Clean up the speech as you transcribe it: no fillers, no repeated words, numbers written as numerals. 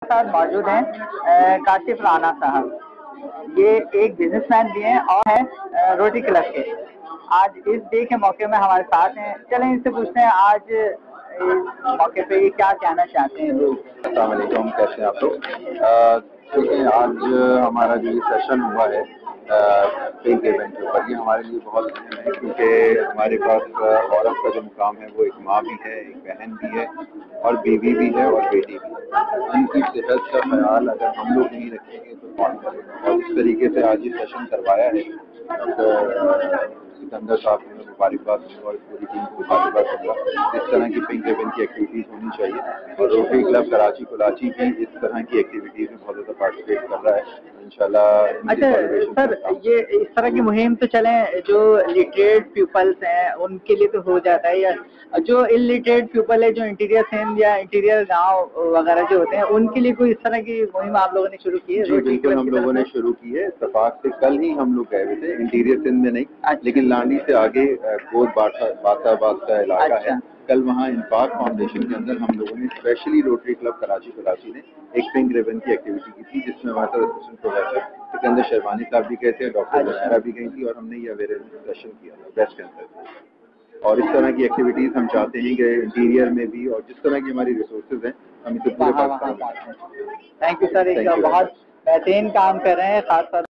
साथ मौजूद हैं काशिफ राना साहब। ये एक बिजनेसमैन भी हैं और हैं रोटी क्लब के। आज इस डे के मौके में हमारे साथ हैं। चलें इनसे पूछते हैं आज इस मौके पे ये क्या कहना चाहते हैं लोग। अस्सलाम वालेकुम, कैसे हैं आप लोग? देखिए, आज हमारा जो सेशन हुआ है पिंक इवेंट के ऊपर, ये हमारे लिए बहुत अहम है क्योंकि हमारे पास औरत का जो मुकाम है वो एक माँ भी है, एक बहन भी है और बीवी भी है और बेटी भी है। इनकी सेहत का ख्याल अगर हम लोग नहीं रखेंगे तो कौन करेगा। और इस तरीके से आज ये सेशन करवाया है सिकंदर साहब ने, मुबारकबाद और पूरी टीम को मुबारकबाद दूंगा। इस तरह की पिंक इवेंट की एक्टिविटीज़ होनी चाहिए और रोटरी क्लब कराची भी इस तरह की एक्टिविटीज़ में बहुत ज़्यादा पार्टिसिपेट कर रहा है इंशाल्लाह। अच्छा सर, ये इस तरह की मुहिम तो चलें, जो लिटरेट पीपल्स हैं उनके लिए तो हो जाता है, या जो इलिटरेट पीपल है, जो इंटीरियर सिंध या इंटीरियर गांव वगैरह जो होते हैं, उनके लिए कोई इस तरह की मुहिम आप लोगों ने शुरू की है? जी बिल्कुल, हम लोगों ने शुरू की है। इत्तेफाक से कल ही हम लोग गए हुए थे, इंटीरियर सिंध में नहीं, लेकिन लांडी से आगे गोद बाताबाद का इलाका है। कल वहाँ इंफाक फाउंडेशन के अंदर हम लोगों ने स्पेशली रोटरी क्लब कराची ने एक पिंक रिबन की एक्टिविटी की थी, जिसमें हमारे साथ असिस्टेंट प्रोफेसर सिकंदर शर्मानी साहब भी गए थे, डॉक्टर ज़ुनैरा भी गई थी और हमने ये अवेयरनेस सेशन किया था ब्रेस्ट कैंसर। और इस तरह की एक्टिविटीज़ हम चाहते हैं कि इंटीरियर में भी, और जिस तरह की हमारी रिसोर्सेज हैं हम इसे पूरे पाकिस्तान में। थैंक यू सर, एक बहुत बेहतरीन काम कर रहे हैं, खास तौर